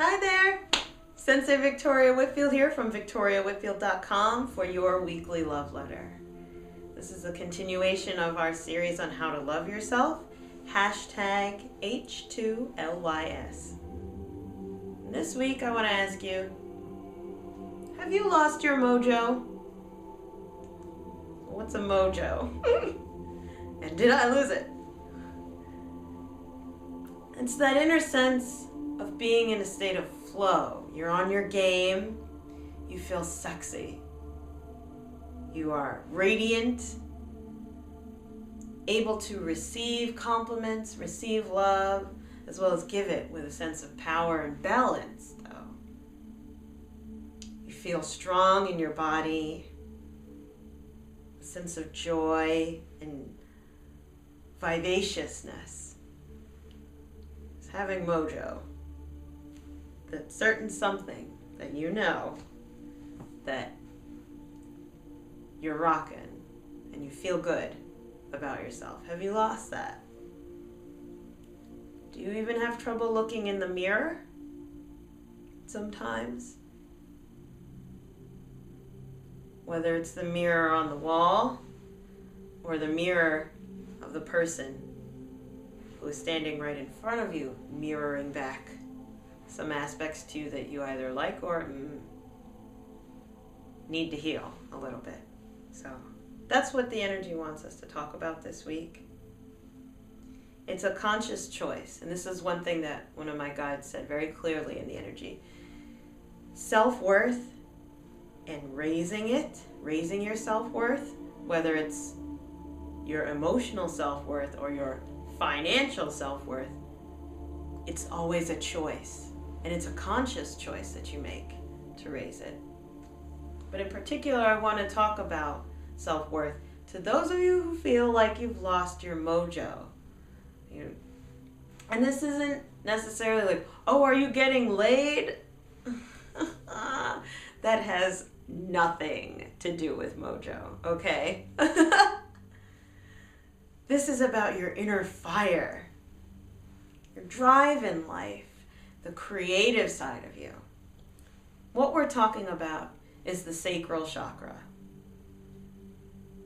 Hi there! Sensei Victoria Whitfield here from victoriawhitfield.com for your weekly love letter. This is a continuation of our series on how to love yourself, hashtag H2LYS. And this week I want to ask you, have you lost your mojo? What's a mojo? And did I lose it? It's that inner sense of being in a state of flow. You're on your game. You feel sexy. You are radiant, able to receive compliments, receive love, as well as give it with a sense of power and balance, though. You feel strong in your body, a sense of joy and vivaciousness. It's having mojo. That certain something that you know that you're rocking and you feel good about yourself. Have you lost that? Do you even have trouble looking in the mirror sometimes? Whether it's the mirror on the wall or the mirror of the person who is standing right in front of you, mirroring back some aspects to you that you either like or need to heal a little bit. So that's what the energy wants us to talk about this week. It's a conscious choice, and this is one thing that one of my guides said very clearly in the energy. Self-worth and raising your self-worth, whether it's your emotional self-worth or your financial self-worth, it's always a choice. And it's a conscious choice that you make to raise it. But in particular, I want to talk about self-worth to those of you who feel like you've lost your mojo. And this isn't necessarily like, oh, are you getting laid? That has nothing to do with mojo, okay? This is about your inner fire, your drive in life, the creative side of you. What we're talking about is the sacral chakra.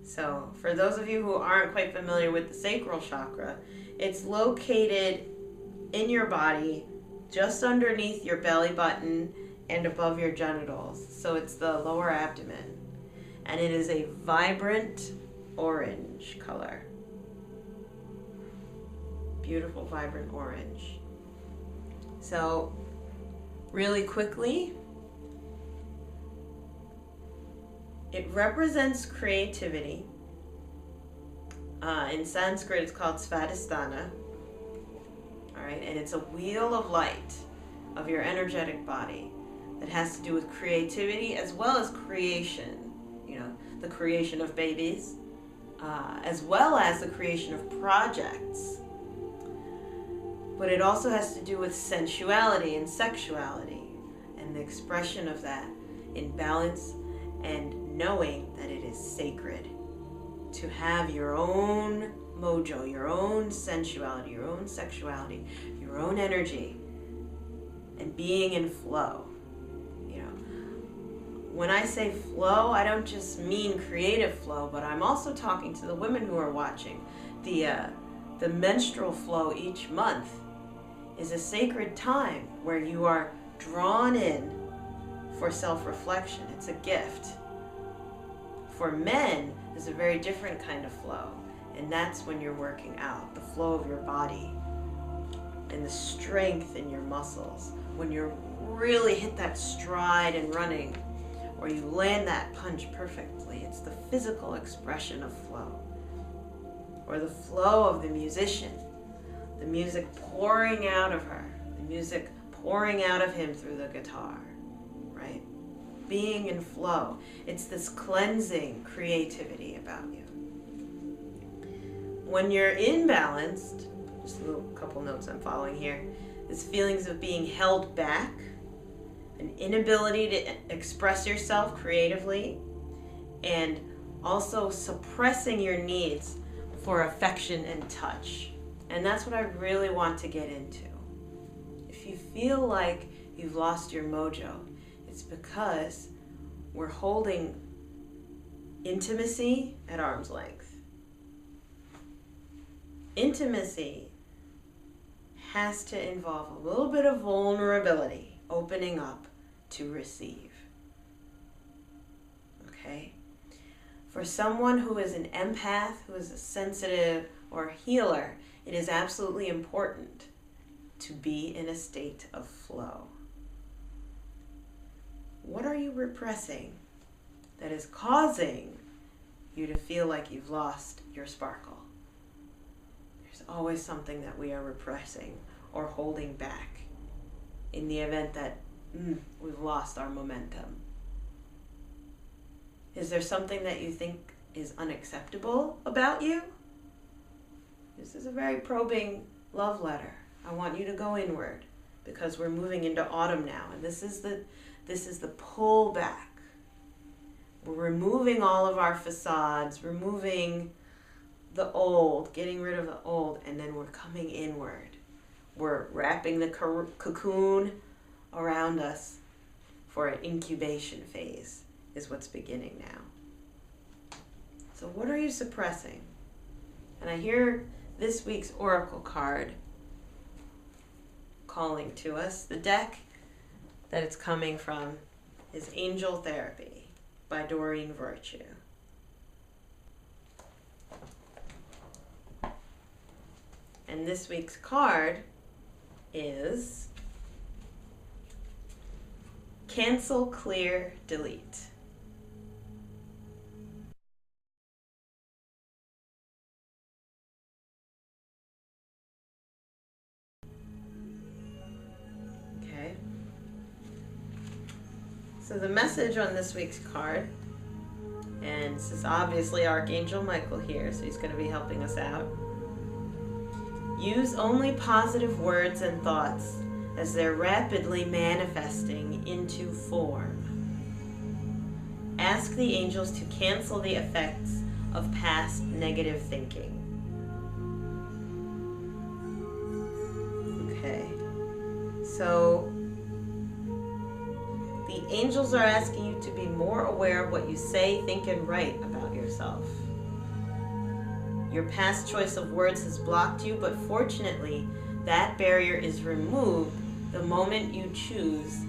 So for those of you who aren't quite familiar with the sacral chakra, it's located in your body just underneath your belly button and above your genitals. So it's the lower abdomen. And it is a vibrant orange color. Beautiful, vibrant orange. So, really quickly, it represents creativity. In Sanskrit, it's called Svadhisthana. All right, and it's a wheel of light of your energetic body that has to do with creativity as well as creation. You know, the creation of babies, as well as the creation of projects. But it also has to do with sensuality and sexuality and the expression of that in balance and knowing that it is sacred to have your own mojo, your own sensuality, your own sexuality, your own energy, and being in flow. You know, when I say flow, I don't just mean creative flow, but I'm also talking to the women who are watching. The menstrual flow each month is a sacred time where you are drawn in for self-reflection. It's a gift. For men, there's a very different kind of flow, and that's when you're working out, the flow of your body and the strength in your muscles. When you really hit that stride and running, or you land that punch perfectly, it's the physical expression of flow. Or the flow of the musician, the music pouring out of her, the music pouring out of him through the guitar, right? Being in flow. It's this cleansing creativity about you. When you're imbalanced, just a little couple notes I'm following here, is feelings of being held back, an inability to express yourself creatively, and also suppressing your needs for affection and touch. And that's what I really want to get into. If you feel like you've lost your mojo. It's because we're holding intimacy at arm's length. Intimacy has to involve a little bit of vulnerability, opening up to receive. Okay? For someone who is an empath, who is a sensitive or a healer, it is absolutely important to be in a state of flow. What are you repressing that is causing you to feel like you've lost your sparkle? There's always something that we are repressing or holding back in the event that we've lost our momentum. Is there something that you think is unacceptable about you? This is a very probing love letter. I want you to go inward because we're moving into autumn now, and this is the pull back. We're removing all of our facades, removing the old, getting rid of the old, and then we're coming inward. We're wrapping the cocoon around us for an incubation phase is what's beginning now. So what are you suppressing? And I hear this week's oracle card calling to us. The deck that it's coming from is Angel Therapy by Doreen Virtue. And this week's card is Cancel, Clear, Delete. Okay. So the message on this week's card, and this is obviously Archangel Michael here, so he's going to be helping us out. Use only positive words and thoughts as they're rapidly manifesting into form. Ask the angels to cancel the effects of past negative thinking. Okay, so the angels are asking you to be more aware of what you say, think, and write about yourself. Your past choice of words has blocked you, but fortunately, that barrier is removed the moment you choose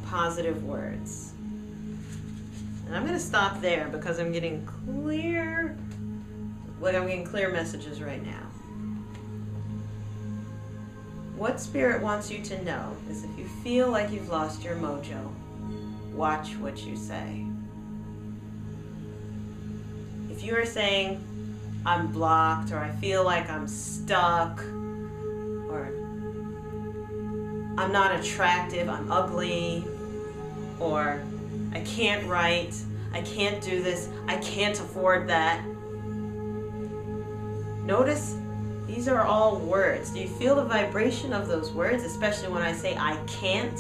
positive words. And I'm going to stop there because I'm getting clear messages right now. What Spirit wants you to know is if you feel like you've lost your mojo, watch what you say. If you are saying, I'm blocked, or I feel like I'm stuck, or I'm not attractive, I'm ugly, or I can't write, I can't do this, I can't afford that. Notice these are all words. Do you feel the vibration of those words, especially when I say I can't?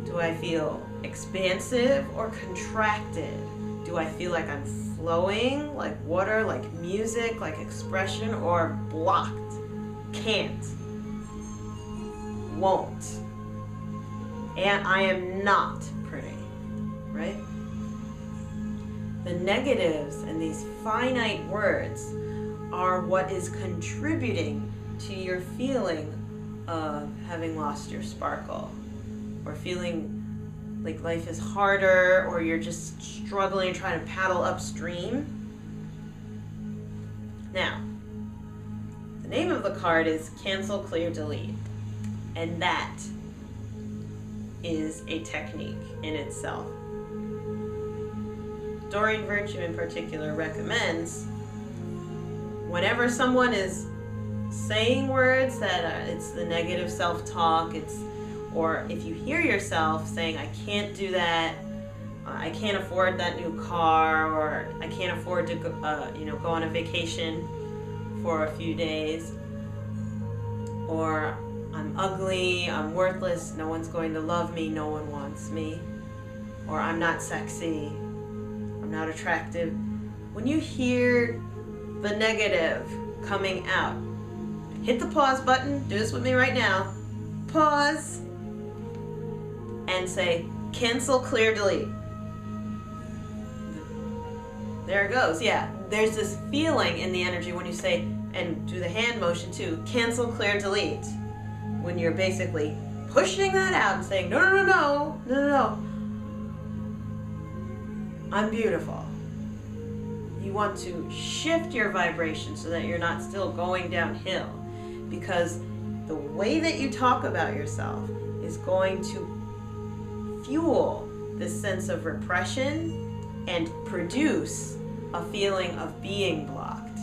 Do I feel expansive or contracted? Do I feel like I'm flowing, like water, like music, like expression, or blocked? Can't. Won't. And I am not pretty, right? The negatives and these finite words are what is contributing to your feeling of having lost your sparkle, or feeling like life is harder, or you're just struggling trying to paddle upstream. Now, the name of the card is Cancel, Clear, Delete. And that is a technique in itself. Doreen Virtue in particular recommends whenever someone is saying words that it's the negative self-talk, or if you hear yourself saying, I can't do that, I can't afford that new car, or I can't afford to go on a vacation for a few days, or I'm ugly, I'm worthless, no one's going to love me, no one wants me, or I'm not sexy, I'm not attractive. When you hear the negative coming out, hit the pause button. Do this with me right now. Pause. and say, cancel, clear, delete. There it goes. Yeah, there's this feeling in the energy when you say, and do the hand motion too, cancel, clear, delete. When you're basically pushing that out and saying, no, no, no, no, no, no, no. I'm beautiful. You want to shift your vibration so that you're not still going downhill, because the way that you talk about yourself is going to fuel this sense of repression and produce a feeling of being blocked.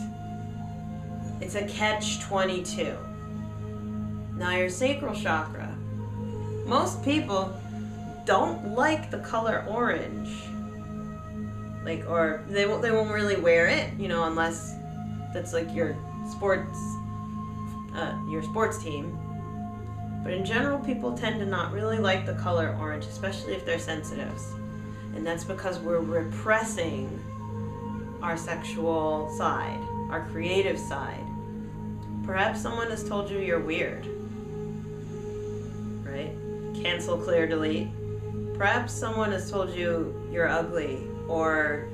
It's a catch-22. Now your sacral chakra, most people don't like the color orange. Or they won't really wear it, unless that's like your sports team. But in general, people tend to not really like the color orange, especially if they're sensitives. And that's because we're repressing our sexual side, our creative side. Perhaps someone has told you you're weird, right? Cancel, clear, delete. Perhaps someone has told you you're ugly, or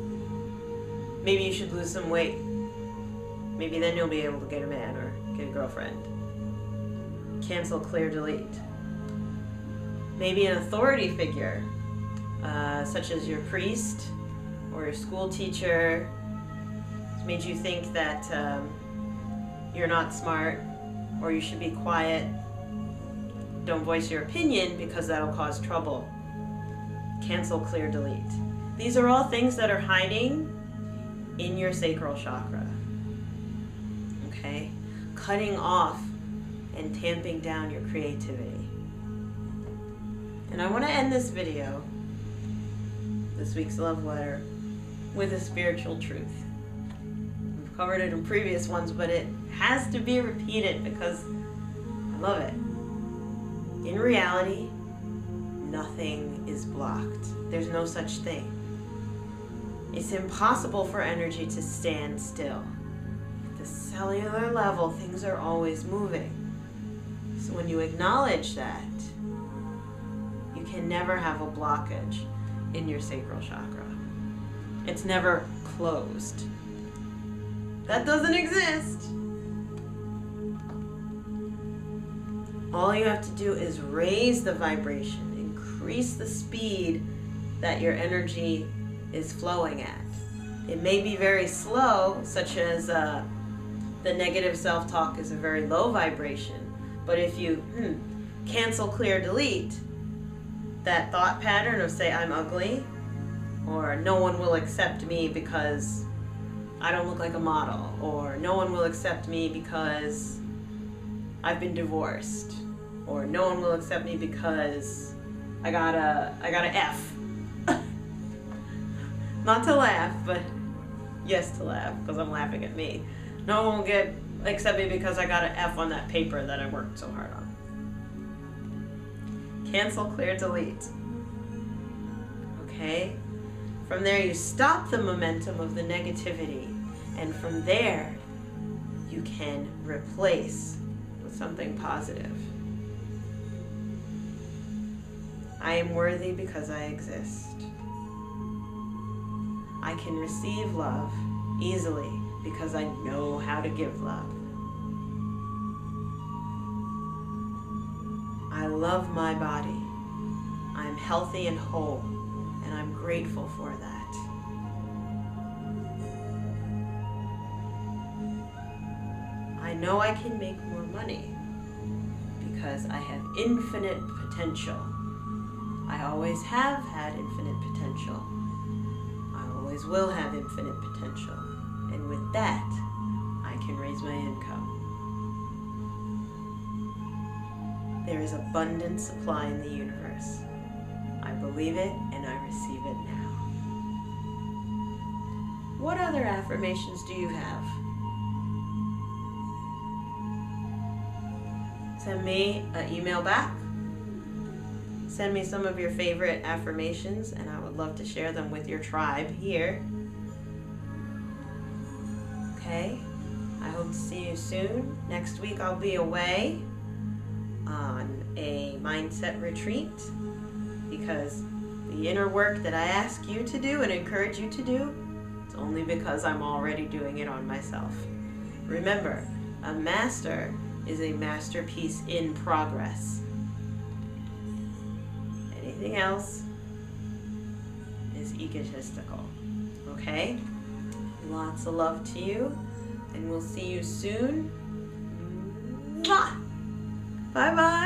maybe you should lose some weight. Maybe then you'll be able to get a man or get a girlfriend. Cancel, clear, delete. Maybe an authority figure, such as your priest or your school teacher, has made you think that you're not smart, or you should be quiet. Don't voice your opinion because that'll cause trouble. Cancel, clear, delete. These are all things that are hiding in your sacral chakra. Okay? Cutting off and tamping down your creativity. And I want to end this video, this week's love letter, with a spiritual truth. We've covered it in previous ones, but it has to be repeated because I love it. In reality, nothing is blocked. There's no such thing. It's impossible for energy to stand still. At the cellular level, things are always moving. So when you acknowledge that, you can never have a blockage in your sacral chakra. It's never closed. That doesn't exist. All you have to do is raise the vibration, increase the speed that your energy is flowing at. It may be very slow, such as the negative self-talk is a very low vibration, but if you cancel, clear, delete that thought pattern of, say, I'm ugly, or no one will accept me because I don't look like a model, or no one will accept me because I've been divorced, or no one will accept me because I got a F. Not to laugh, but yes to laugh, because I'm laughing at me. No one will accept me because I got an F on that paper that I worked so hard on. Cancel, clear, delete. Okay? From there, you stop the momentum of the negativity, and from there, you can replace with something positive. I am worthy because I exist. I can receive love easily because I know how to give love. I love my body. I'm healthy and whole, and I'm grateful for that. I know I can make more money because I have infinite potential. I always have had infinite potential. I always will have infinite potential. And with that, I can raise my income. There is abundant supply in the universe. I believe it and I receive it now. What other affirmations do you have? Send me an email back. Send me some of your favorite affirmations, and I would love to share them with your tribe here. Okay? I hope to see you soon. Next week I'll be away on a mindset retreat because the inner work that I ask you to do and encourage you to do, it's only because I'm already doing it on myself. Remember, a master is a masterpiece in progress. Anything else is egotistical. Okay? Lots of love to you, and we'll see you soon. Mwah! Bye-bye.